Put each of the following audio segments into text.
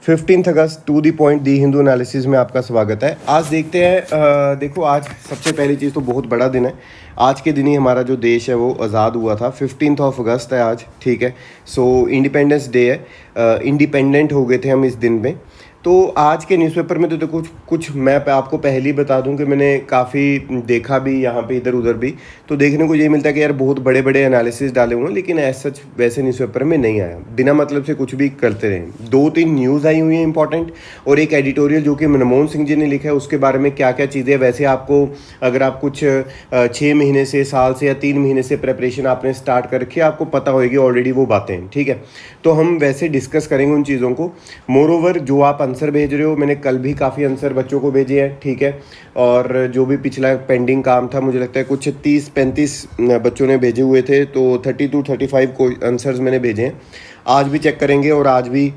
15 अगस्त to the point the Hindu analysis में आपका स्वागत है। आज देखते हैं देखो आज सबसे पहली चीज़ तो बहुत बड़ा दिन है। आज के दिन ही हमारा जो देश है वो आज़ाद हुआ था। 15 अगस्त है आज, ठीक है। सो इंडिपेंडेंस डे है। इंडिपेंडेंट हो गए थे हम इस दिन में। तो आज के न्यूज़पेपर में तो कुछ मैं आपको पहले ही बता दूं कि मैंने काफ़ी देखा भी यहाँ पे इधर उधर भी, तो देखने को ये मिलता है कि यार बहुत बड़े बड़े एनालिसिस डाले हुए हैं, लेकिन ऐसा सच वैसे न्यूज़पेपर में नहीं आया। बिना मतलब से कुछ भी करते रहे। 2-3 न्यूज़ आई हुई हैं इंपॉर्टेंट, और एक एडिटोरियल जो कि मनमोहन सिंह जी ने लिखा है, उसके बारे में क्या क्या चीज़ें। वैसे आपको अगर आप कुछ 6 महीने से, साल से या 3 महीने से प्रेपरेशन आपने स्टार्ट कर रखी है, आपको पता होगी ऑलरेडी वो बातें, ठीक है। तो हम वैसे डिस्कस करेंगे उन चीज़ों को। मोर ओवर जो आप आंसर भेज रहे हो, मैंने कल भी काफ़ी आंसर बच्चों को भेजे हैं, ठीक है। और जो भी पिछला पेंडिंग काम था, मुझे लगता है कुछ 30-35 बच्चों ने भेजे हुए थे, तो 32-35 को आंसर्स मैंने भेजे हैं। आज भी चेक करेंगे, और आज भी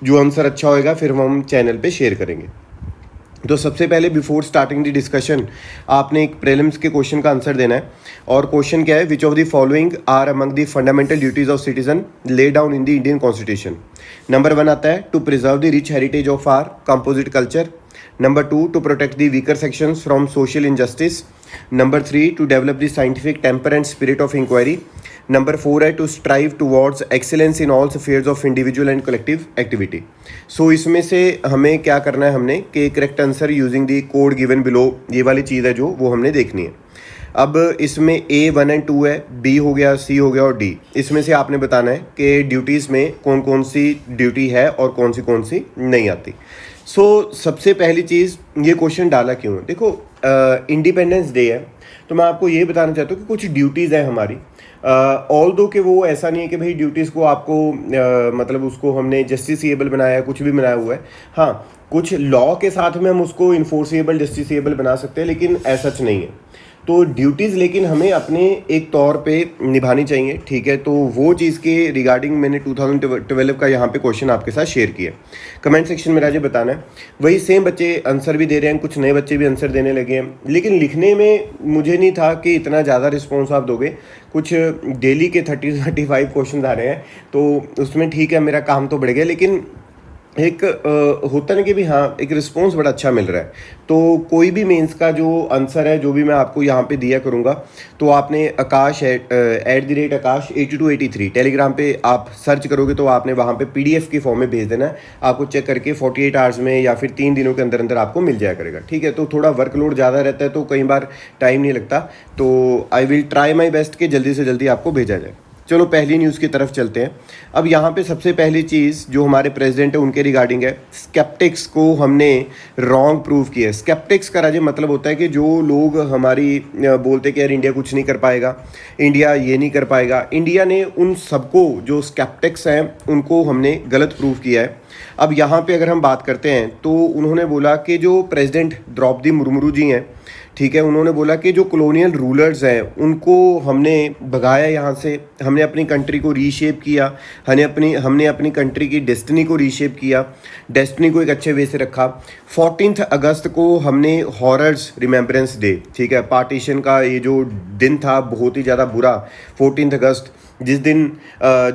जो आंसर अच्छा होएगा फिर हम चैनल पे शेयर करेंगे। तो सबसे पहले बिफोर स्टार्टिंग द डिस्कशन, आपने एक प्रीलिम्स के क्वेश्चन का आंसर देना है। और क्वेश्चन क्या है, which of the following are among the fundamental duties of citizen lay down in the Indian constitution. Number 1 आता है to preserve the rich heritage of our composite culture. Number 2 to protect the weaker sections from social injustice. Number 3 to develop the scientific temper and spirit of inquiry. Number 4 है to strive towards excellence in all spheres of individual and collective activity. सो इसमें से हमें क्या करना है, हमने कि correct answer using the code given below, ये वाली चीज़ है जो वो हमने देखनी है। अब इसमें A1 एंड 2 है, B हो गया, C हो गया और D। इसमें से आपने बताना है कि ड्यूटीज़ में कौन कौन सी ड्यूटी है और कौन सी नहीं आती। सो सबसे पहली चीज़, ये क्वेश्चन डाला क्यों है। देखो इंडिपेंडेंस डे है, तो मैं आपको ये बताना चाहता हूँ कि कुछ ड्यूटीज़ हैं हमारी। ऑल दो कि वो ऐसा नहीं है कि भाई ड्यूटीज़ को आपको मतलब उसको हमने जस्टिसेबल बनाया है, कुछ भी बनाया हुआ है। हाँ, कुछ लॉ के साथ में हम उसको इन्फोर्सेबल जस्टिसेबल बना सकते हैं, लेकिन ऐसा नहीं है। तो ड्यूटीज़ लेकिन हमें अपने एक तौर पे निभानी चाहिए, ठीक है। तो वो चीज़ के रिगार्डिंग मैंने 2012 का यहाँ पे क्वेश्चन आपके साथ शेयर किया। कमेंट सेक्शन में राजे बताना है। वही सेम बच्चे आंसर भी दे रहे हैं, कुछ नए बच्चे भी आंसर देने लगे हैं, लेकिन लिखने में मुझे नहीं था कि इतना ज़्यादा रिस्पॉन्स आप दोगे। कुछ डेली के 30-35 क्वेश्चन आ रहे हैं, तो उसमें ठीक है मेरा काम तो बढ़ गया, लेकिन एक होता ना कि भी हाँ, एक रिस्पॉन्स बड़ा अच्छा मिल रहा है। तो कोई भी मेंस का जो आंसर है, जो भी मैं आपको यहाँ पे दिया करूँगा, तो आपने आकाश @आकाश 8283 टेलीग्राम पे आप सर्च करोगे, तो आपने वहाँ पे PDF के फॉर्म में भेज देना है। आपको चेक करके 48 आवर्स में या फिर 3 दिनों के अंदर अंदर आपको मिल जाया करेगा, ठीक है। तो थोड़ा वर्कलोड ज़्यादा रहता है, तो कई बार टाइम नहीं लगता, तो I will try my best कि जल्दी से जल्दी आपको भेजा जाए। चलो पहली न्यूज़ की तरफ चलते हैं। अब यहाँ पे सबसे पहली चीज़ जो हमारे प्रेसिडेंट है उनके रिगार्डिंग है, स्केप्टिक्स को हमने रॉन्ग प्रूव किया है। स्केप्टिक्स का राजे मतलब होता है कि जो लोग हमारी बोलते कि यार इंडिया कुछ नहीं कर पाएगा, इंडिया ये नहीं कर पाएगा, इंडिया ने उन सबको जो स्केप्टिक्स हैं उनको हमने गलत प्रूव किया है। अब यहाँ पे अगर हम बात करते हैं, तो उन्होंने बोला कि जो प्रेसिडेंट द्रौपदी मुर्मू जी हैं, ठीक है, उन्होंने बोला कि जो कॉलोनियल रूलर्स हैं उनको हमने भगाया यहाँ से, हमने अपनी कंट्री को रीशेप किया, हमने अपनी कंट्री की डेस्टिनी को रीशेप किया, डेस्टिनी को एक अच्छे वे से रखा। 14 अगस्त को हमने हॉरर्स रिमेम्बरेंस डे, ठीक है, पार्टीशन का ये जो दिन था बहुत ही ज़्यादा बुरा, 14 अगस्त, जिस दिन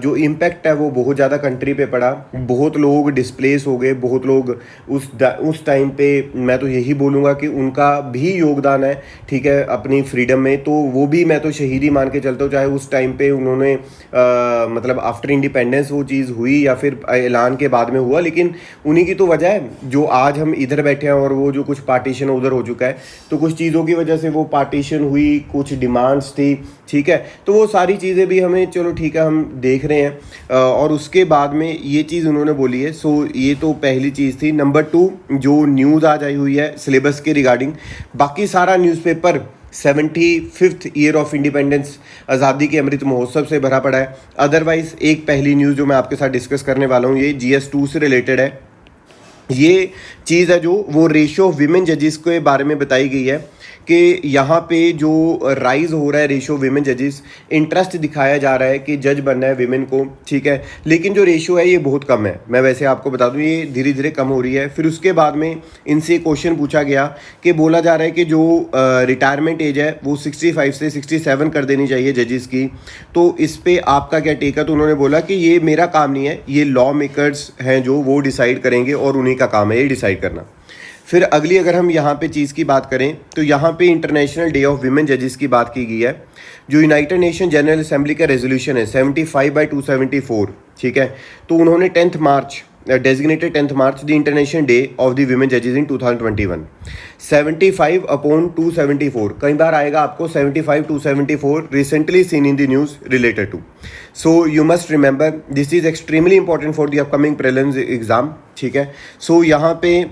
जो इम्पैक्ट है वो बहुत ज़्यादा कंट्री पे पड़ा, बहुत लोग डिस्प्लेस हो गए, बहुत लोग उस टाइम पे, मैं तो यही बोलूँगा कि उनका भी योगदान है, ठीक है, अपनी फ्रीडम में। तो वो भी मैं तो शहीदी मान के चलता हूँ, चाहे उस टाइम पे उन्होंने मतलब आफ्टर इंडिपेंडेंस वो चीज़ हुई या फिर ऐलान के बाद में हुआ, लेकिन उन्हीं की तो वजह है जो आज हम इधर बैठे हैं, और वो जो कुछ पार्टीशन उधर हो चुका है, तो कुछ चीज़ों की वजह से वो पार्टीशन हुई, कुछ डिमांड्स थी, ठीक है। तो वो सारी चीज़ें भी हमें, चलो ठीक है, हम देख रहे हैं। और उसके बाद में ये चीज़ उन्होंने बोली है। सो ये तो पहली चीज़ थी। नंबर 2 जो न्यूज़ आज आई हुई है सिलेबस के रिगार्डिंग, बाकी सारा newspaper 75th year of independence, आज़ादी के अमृत महोत्सव से भरा पड़ा है। अदरवाइज एक पहली न्यूज़ जो मैं आपके साथ डिस्कस करने वाला हूँ, ये GS2 से रिलेटेड है। ये चीज़ है जो वो रेशियो ऑफ वीमेन जजेस के बारे में बताई गई है कि यहाँ पे जो राइज हो रहा है रेशियो विमेन जजेस, इंटरेस्ट दिखाया जा रहा है कि जज बनना है विमेन को, ठीक है, लेकिन जो रेशियो है ये बहुत कम है। मैं वैसे आपको बता दूं ये धीरे धीरे कम हो रही है। फिर उसके बाद में इनसे क्वेश्चन पूछा गया कि बोला जा रहा है कि जो रिटायरमेंट एज है वो 65 से 67 कर देनी चाहिए जजेस की, तो इस पर आपका क्या टेक है? तो उन्होंने बोला कि ये मेरा काम नहीं है, ये लॉ मेकर्स हैं जो वो डिसाइड करेंगे और उन्हीं का काम है ये डिसाइड करना। फिर अगली अगर हम यहाँ पे चीज़ की बात करें तो यहाँ पे इंटरनेशनल डे ऑफ विमेन जजेस की बात की गई है, जो यूनाइटेड नेशन जनरल असेंबली का रेजोल्यूशन है 75/274, ठीक है। तो उन्होंने 10th March designated 10th March the international day of the women जजेस इन 2021। 75/274 कई बार आएगा आपको 75/274 recently seen in the news related to. So you must remember this is extremely important for the upcoming prelims exam, ठीक है। सो यहाँ पे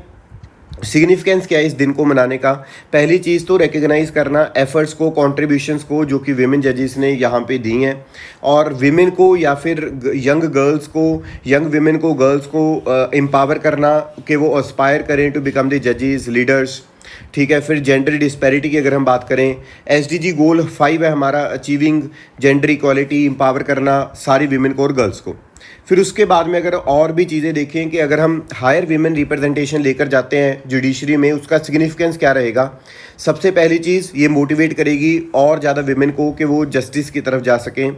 significance क्या है इस दिन को मनाने का? पहली चीज़ तो रिकग्नाइज करना एफर्ट्स को, कंट्रीब्यूशंस को जो कि विमेन जजेस ने यहाँ पे दी हैं, और विमेन को या फिर यंग गर्ल्स को, यंग विमेन को, गर्ल्स को एम्पावर करना कि वो एस्पायर करें टू बिकम द जजेस लीडर्स, ठीक है। फिर जेंडर डिस्पैरिटी की अगर हम बात करें, SDG गोल 5 है हमारा, अचीविंग जेंडर इक्वालिटी, एम्पावर करना सारी विमेन को और गर्ल्स को। फिर उसके बाद में अगर और भी चीज़ें देखें कि अगर हम हायर विमेन रिप्रेजेंटेशन लेकर जाते हैं जुडिशरी में, उसका सिग्निफिकेंस क्या रहेगा? सबसे पहली चीज़ ये मोटिवेट करेगी और ज़्यादा विमेन को कि वो जस्टिस की तरफ जा सकें,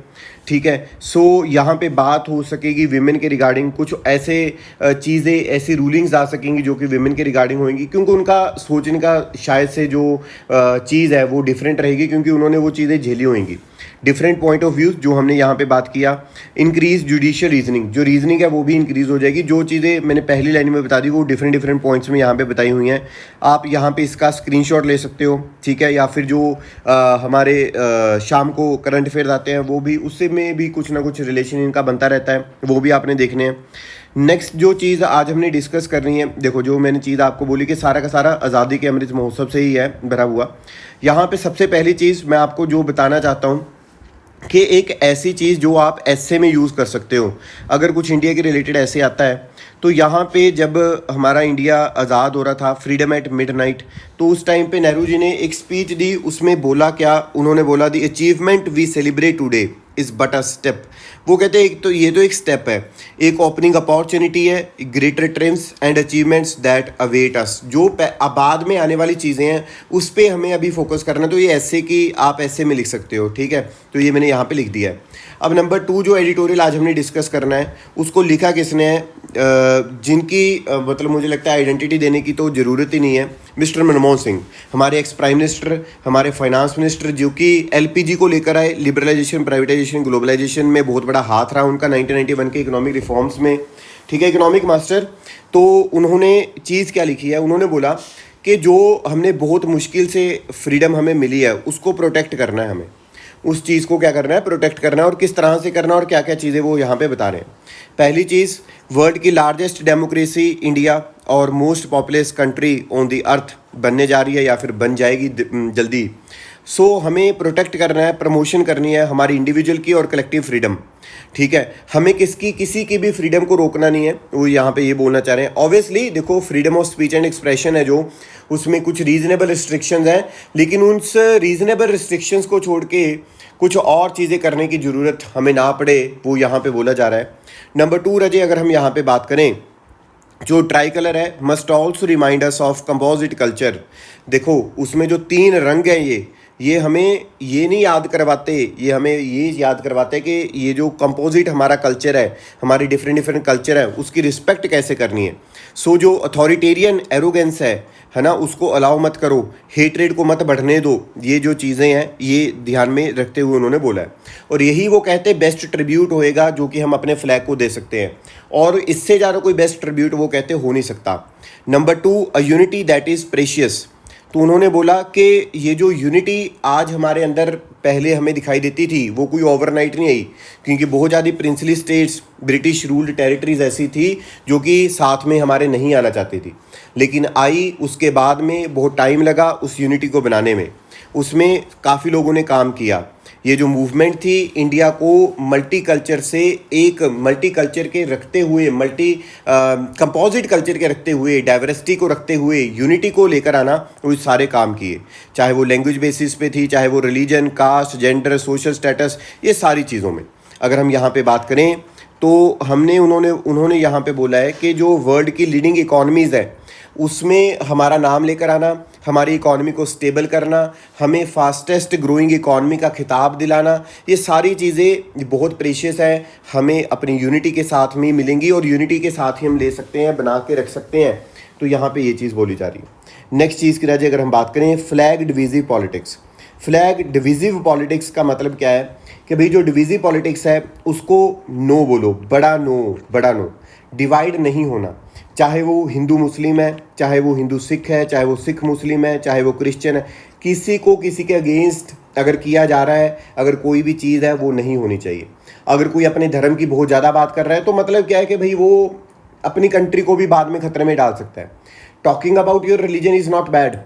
ठीक है। सो यहाँ पे बात हो सकेगी विमेन के रिगार्डिंग, कुछ ऐसे चीज़ें, ऐसी रूलिंग्स आ सकेंगी जो कि विमेन के रिगार्डिंग होंगी, क्योंकि उनका सोचने का शायद से जो चीज़ है वो डिफरेंट रहेगी, क्योंकि उन्होंने वो चीज़ें झेली होंगी। डिफरेंट पॉइंट ऑफ व्यूज़ जो हमने यहाँ पे बात किया। इंक्रीज जुडिशियल रीजनिंग, जो रीजनिंग है वो भी इंक्रीज हो जाएगी। जो चीज़ें मैंने पहली लाइन में बता दी वो डिफरेंट पॉइंट्स में यहाँ पे बताई हुई हैं। आप यहाँ पे इसका स्क्रीनशॉट ले सकते हो, ठीक है, या फिर जो हमारे शाम को करंट अफेयर्स आते हैं वो भी, उससे में भी कुछ ना कुछ रिलेशन इनका बनता रहता है, वो भी आपने देखने हैं। नेक्स्ट जो चीज़ आज हमने डिस्कस करनी है, देखो जो मैंने चीज़ आपको बोली कि सारा का सारा आज़ादी के अमृत महोत्सव से ही है भरा हुआ। यहाँ पे सबसे पहली चीज़ मैं आपको जो बताना चाहता हूँ कि एक ऐसी चीज़ जो आप ऐसे में यूज़ कर सकते हो, अगर कुछ इंडिया के रिलेटेड ऐसे आता है, तो यहाँ पे जब हमारा इंडिया आज़ाद हो रहा था, फ्रीडम एट मिडनाइट, तो उस टाइम पे नेहरू जी ने एक स्पीच दी, उसमें बोला क्या? उन्होंने बोला the achievement we celebrate today is but a step. वो कहते हैं एक तो ये तो एक स्टेप है, एक ओपनिंग अपॉर्चुनिटी है, greater dreams and achievements that await us. जो बाद में आने वाली चीज़ें हैं उस पर हमें अभी फोकस करना। तो ये ऐसे कि आप ऐसे में लिख सकते हो, ठीक है, तो ये मैंने यहाँ पे लिख दिया है। अब नंबर 2 जो एडिटोरियल आज हमने डिस्कस करना है उसको लिखा किसने है? जिनकी मतलब मुझे लगता है आइडेंटिटी देने की तो ज़रूरत ही नहीं है, मिस्टर मनमोहन सिंह, हमारे एक्स प्राइम मिनिस्टर, हमारे फाइनेंस मिनिस्टर, जो कि LPG को लेकर आए, लिबरलाइजेशन, प्राइवेटाइजेशन, ग्लोबलाइजेशन में बहुत बड़ा हाथ रहा उनका 1991 के इकोनॉमिक रिफॉर्म्स में, ठीक है, इकोनॉमिक मास्टर। तो उन्होंने चीज़ क्या लिखी है? उन्होंने बोला कि जो हमने बहुत मुश्किल से फ्रीडम हमें मिली है उसको प्रोटेक्ट करना है, हमें उस चीज़ को क्या करना है? प्रोटेक्ट करना है। और किस तरह से करना है और क्या क्या चीज़ें वो यहाँ पे बता रहे हैं। पहली चीज़, वर्ल्ड की लार्जेस्ट डेमोक्रेसी इंडिया और most populous country on the earth बनने जा रही है या फिर बन जाएगी जल्दी। सो हमें प्रोटेक्ट करना है, प्रमोशन करनी है हमारी इंडिविजुअल की और कलेक्टिव फ्रीडम, ठीक है। हमें किसी की भी फ्रीडम को रोकना नहीं है, वो यहाँ पे ये बोलना चाह रहे हैं। ऑब्वियसली देखो freedom of speech and expression है जो, उसमें कुछ रीजनेबल रिस्ट्रिक्शंस हैं, लेकिन उन रीजनेबल रिस्ट्रिक्शंस को छोड़ के कुछ और चीज़ें करने की ज़रूरत हमें ना पड़े, वो यहाँ पे बोला जा रहा है। नंबर 2 रजे अगर हम यहाँ पे बात करें, जो ट्राई कलर है, must also remind us of composite culture. देखो उसमें जो 3 रंग हैं ये हमें ये नहीं याद करवाते, ये हमें ये याद करवाते हैं कि ये जो कंपोजिट हमारा कल्चर है, हमारी डिफरेंट कल्चर है, उसकी रिस्पेक्ट कैसे करनी है। सो जो अथॉरिटेरियन एरोगेंस है ना, उसको अलाउ मत करो, हेट्रेड को मत बढ़ने दो। ये जो चीज़ें हैं ये ध्यान में रखते हुए उन्होंने बोला है। और यही वो कहते हैं बेस्ट ट्रिब्यूट होएगा जो कि हम अपने फ्लैग को दे सकते हैं, और इससे ज़्यादा कोई बेस्ट ट्रिब्यूट वो कहते हो नहीं सकता। Number 2, a unity that is precious. तो उन्होंने बोला कि ये जो यूनिटी आज हमारे अंदर पहले हमें दिखाई देती थी वो कोई ओवरनाइट नहीं आई, क्योंकि बहुत ज़्यादा princely states, British ruled territories ऐसी थी जो कि साथ में हमारे नहीं आना चाहती थी, लेकिन आई। उसके बाद में बहुत टाइम लगा उस यूनिटी को बनाने में, उसमें काफ़ी लोगों ने काम किया। ये जो मूवमेंट थी इंडिया को मल्टी कल्चर से एक मल्टी कल्चर के रखते हुए, मल्टी कंपोजिट कल्चर के रखते हुए, डाइवर्सिटी को रखते हुए यूनिटी को लेकर आना, वो सारे काम किए। चाहे वो लैंग्वेज बेसिस पे थी, चाहे वो religion, caste, gender, social status, ये सारी चीज़ों में अगर हम यहाँ पे बात करें तो उन्होंने यहाँ पे बोला है कि जो वर्ल्ड की लीडिंग इकोनॉमीज़ है उसमें हमारा नाम लेकर आना, हमारी इकॉनमी को स्टेबल करना, हमें फास्टेस्ट ग्रोइंग इकॉनमी का खिताब दिलाना, ये सारी चीज़ें बहुत प्रेशियस है, हमें अपनी यूनिटी के साथ में मिलेंगी और यूनिटी के साथ ही हम ले सकते हैं, बना के रख सकते हैं। तो यहाँ पे ये चीज़ बोली जा रही है। नेक्स्ट चीज़ की राजे अगर हम बात करें, flag divisive politics. Flag divisive politics का मतलब क्या है कि भाई जो डिविजिव पॉलिटिक्स है उसको नो बोलो, बड़ा नो, डिवाइड नहीं होना। चाहे वो हिंदू मुस्लिम है, चाहे वो हिंदू सिख है, चाहे वो सिख मुस्लिम है, चाहे वो क्रिश्चियन है, किसी को किसी के अगेंस्ट अगर किया जा रहा है, अगर कोई भी चीज़ है वो नहीं होनी चाहिए। अगर कोई अपने धर्म की बहुत ज़्यादा बात कर रहा है तो मतलब क्या है कि भाई वो अपनी कंट्री को भी बाद में खतरे में डाल सकता है। Talking about your religion is not bad,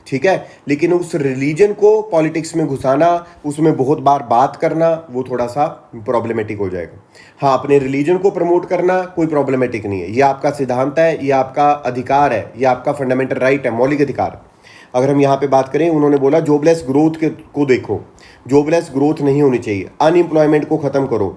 ठीक है, लेकिन उस रिलीजन को पॉलिटिक्स में घुसाना, उसमें बहुत बार बात करना, वो थोड़ा सा प्रॉब्लमेटिक हो जाएगा। हाँ, अपने रिलीजन को प्रमोट करना कोई प्रॉब्लमेटिक नहीं है, ये आपका सिद्धांत है, ये आपका अधिकार है, ये आपका फंडामेंटल राइट है, मौलिक अधिकार। अगर हम यहाँ पे बात करें, उन्होंने बोला जॉबलेस ग्रोथ को देखो, जॉबलेस ग्रोथ नहीं होनी चाहिए, अनएम्प्लॉयमेंट को ख़त्म करो,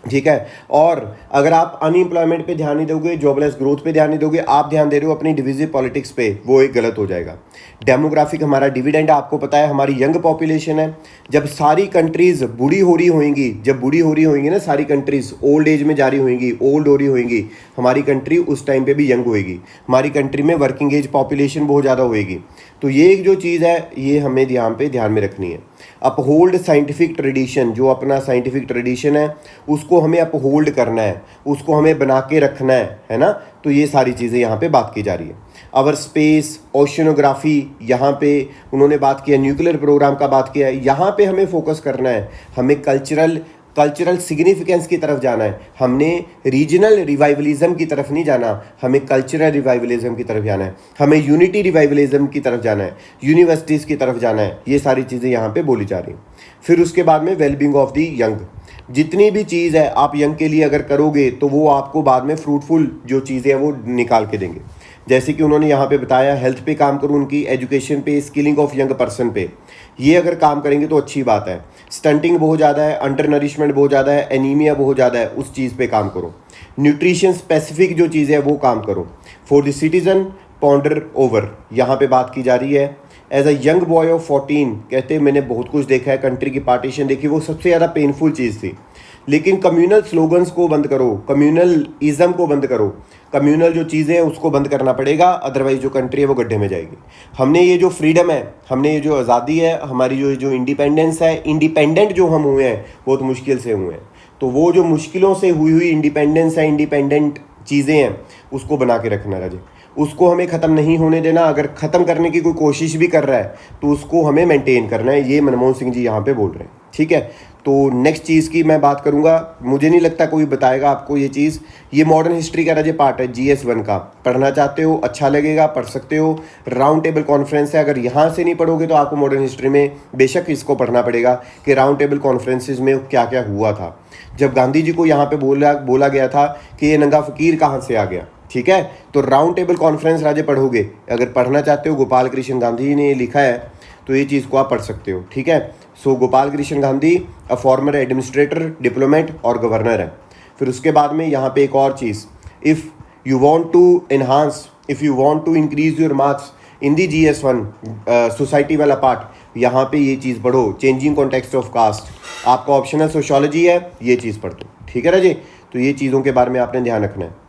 ठीक है। और अगर आप अनएम्प्लॉयमेंट पे ध्यान नहीं दोगे, जॉबलेस ग्रोथ पे ध्यान नहीं दोगे, आप ध्यान दे रहे हो अपनी डिविजिव पॉलिटिक्स पे, वो एक गलत हो जाएगा। डेमोग्राफिक हमारा डिविडेंड आपको पता है, हमारी यंग पॉपुलेशन है। जब सारी कंट्रीज बूढ़ी हो रही होंगी ना, सारी कंट्रीज ओल्ड एज में जारी होंगी, ओल्ड हो रही होंगी, हमारी कंट्री उस टाइम पे भी यंग होएगी। हमारी कंट्री में वर्किंग एज पॉपुलेशन बहुत ज़्यादा होएगी। तो ये एक जो चीज़ है ये हमें ध्यान में रखनी है। अपहोल्ड साइंटिफिक ट्रेडिशन, जो अपना साइंटिफिक ट्रेडिशन है उसको हमें अपहोल्ड करना है, उसको हमें बना के रखना है ना। तो ये सारी चीज़ें यहाँ पे बात की जा रही है। अवर स्पेस, ओशनोग्राफी, यहाँ पे उन्होंने बात किया, न्यूक्लियर प्रोग्राम का बात किया है, यहाँ पे हमें फोकस करना है। हमें कल्चरल सिग्निफिकेंस की तरफ जाना है, हमने रीजनल रिवाइवलिज्म की तरफ नहीं जाना, हमें कल्चरल रिवाइवलिज्म की तरफ जाना है, हमें यूनिटी रिवाइवलिज्म की तरफ जाना है, यूनिवर्सिटीज़ की तरफ जाना है। ये सारी चीज़ें यहाँ पे बोली जा रही हैं। फिर उसके बाद में वेलबींग ऑफ दी यंग, जितनी भी चीज़ है आप यंग के लिए अगर करोगे तो वो आपको बाद में फ्रूटफुल जो चीज़ें हैं वो निकाल के देंगे। जैसे कि उन्होंने यहाँ पे बताया, हेल्थ पे काम करो, उनकी एजुकेशन पे, स्किलिंग ऑफ यंग पर्सन पे, ये अगर काम करेंगे तो अच्छी बात है। स्टंटिंग बहुत ज़्यादा है, अंडर नरिशमेंट बहुत ज़्यादा है, एनीमिया बहुत ज़्यादा है, उस चीज़ पे काम करो। न्यूट्रिशन स्पेसिफिक जो चीज़ें हैं वो काम करो। For the citizen ponder over, यहाँ पे बात की जा रही है। As a young boy of 14, कहते मैंने बहुत कुछ देखा है, कंट्री की पार्टीशन देखी, वो सबसे ज़्यादा पेनफुल चीज़ थी। लेकिन कम्युनल स्लोगन्स को बंद करो, कम्युनलिज्म को बंद करो, कम्युनल जो चीज़ें हैं उसको बंद करना पड़ेगा, अदरवाइज जो कंट्री है वो गड्ढे में जाएगी। हमने ये जो फ्रीडम है, हमने ये जो आज़ादी है, हमारी जो इंडिपेंडेंस है, इंडिपेंडेंट जो हम हुए हैं बहुत मुश्किल से हुए हैं। तो वो जो मुश्किलों से हुई इंडिपेंडेंस है, इंडिपेंडेंट चीज़ें हैं, उसको बना के रखना राजे, उसको हमें ख़त्म नहीं होने देना। अगर ख़त्म करने की कोई कोशिश भी कर रहा है तो उसको हमें मेंटेन करना है, ये मनमोहन सिंह जी यहाँ पे बोल रहे हैं, ठीक है। तो नेक्स्ट चीज़ की मैं बात करूँगा, मुझे नहीं लगता कोई बताएगा आपको ये चीज़। ये मॉडर्न हिस्ट्री का राजे पार्ट है GS1 का, पढ़ना चाहते हो अच्छा लगेगा, पढ़ सकते हो। राउंड टेबल कॉन्फ्रेंस है, अगर यहाँ से नहीं पढ़ोगे तो आपको मॉडर्न हिस्ट्री में बेशक इसको पढ़ना पड़ेगा कि राउंड टेबल कॉन्फ्रेंसेस में क्या क्या हुआ था। जब गांधी जी को यहाँ पे बोला गया था कि ये नंगा फ़कीर कहाँ से आ गया, ठीक है। तो राउंड टेबल कॉन्फ्रेंस राजे पढ़ोगे, अगर पढ़ना चाहते हो, गोपाल कृष्ण गांधी जी ने लिखा है, तो ये चीज़ को आप पढ़ सकते हो, ठीक है। So Gopal Krishna Gandhi a former administrator, diplomat और गवर्नर है। फिर उसके बाद में यहाँ पे एक और चीज़, if you want to increase your marks in the GS1 society वाला पार्ट, यहाँ पे ये चीज़ पढ़ो, चेंजिंग कॉन्टेक्स्ट ऑफ कास्ट, आपका ऑप्शनल सोशियोलॉजी है, ये चीज़ पढ़ दो, ठीक है राजे। तो ये चीज़ों के बारे में आपने ध्यान रखना है।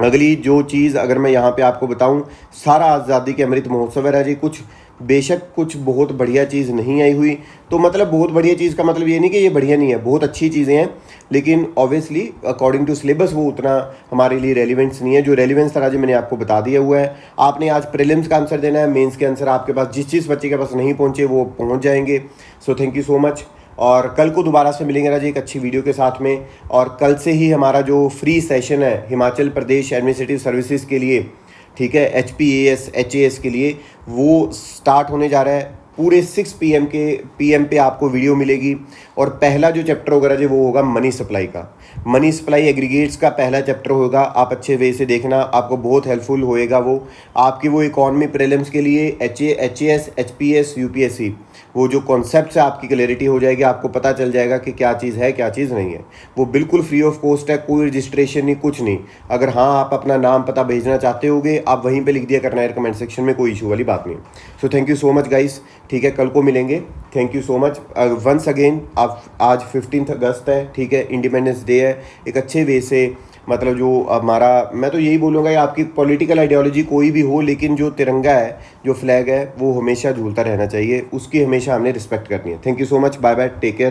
अगली जो चीज़ अगर मैं यहाँ पे आपको बताऊँ, सारा आज़ादी के अमृत महोत्सव है राजे। कुछ बहुत बढ़िया चीज़ नहीं आई हुई, तो मतलब बहुत बढ़िया चीज़ का मतलब ये नहीं कि ये बढ़िया नहीं है, बहुत अच्छी चीज़ें हैं, लेकिन ऑब्वियसली अकॉर्डिंग टू सिलेबस वो उतना हमारे लिए रेलिवेंस नहीं है। जो रेलिवेंस था राजे मैंने आपको बता दिया हुआ है। आपने आज प्रीलिम्स का आंसर देना है, मेंस के आंसर आपके पास जिस बच्चे के पास नहीं पहुँचे वो पहुँच जाएंगे। सो थैंक यू सो मच, और कल को दोबारा से मिलेंगे राजे एक अच्छी वीडियो के साथ में। और कल से ही हमारा जो फ्री सेशन है हिमाचल प्रदेश एडमिनिस्ट्रेटिव सर्विसेज के लिए, ठीक है, HPAS HAS के लिए, वो स्टार्ट होने जा रहा है। पूरे 6 PM पे आपको वीडियो मिलेगी। और पहला जो चैप्टर वगैरह जो वो होगा मनी सप्लाई का, मनी सप्लाई एग्रीगेट्स का पहला चैप्टर होगा। आप अच्छे वे से देखना, आपको बहुत हेल्पफुल होएगा वो आपकी वो इकॉनमी प्रीलिम्स के लिए HAS HPS UPSC वो जो कॉन्सेप्ट है आपकी क्लैरिटी हो जाएगी, आपको पता चल जाएगा कि क्या चीज़ है क्या चीज़ नहीं है। वो बिल्कुल फ्री ऑफ कॉस्ट है, कोई रजिस्ट्रेशन नहीं, कुछ नहीं। अगर हाँ आप अपना नाम पता भेजना चाहते होगे आप वहीं पे लिख दिया करना है कमेंट सेक्शन में, कोई इशू वाली बात नहीं। So thank you so much guys, ठीक है, कल को मिलेंगे। Thank you so much once again. आप आज 15 अगस्त है, ठीक है, इंडिपेंडेंस डे है। एक अच्छे वे से मतलब जो हमारा, मैं तो यही बोलूँगा कि आपकी पॉलिटिकल आइडियोलॉजी कोई भी हो, लेकिन जो तिरंगा है, जो फ्लैग है, वो हमेशा झूलता रहना चाहिए, उसकी हमेशा हमने रिस्पेक्ट करनी है। Thank you so much, bye bye, take care.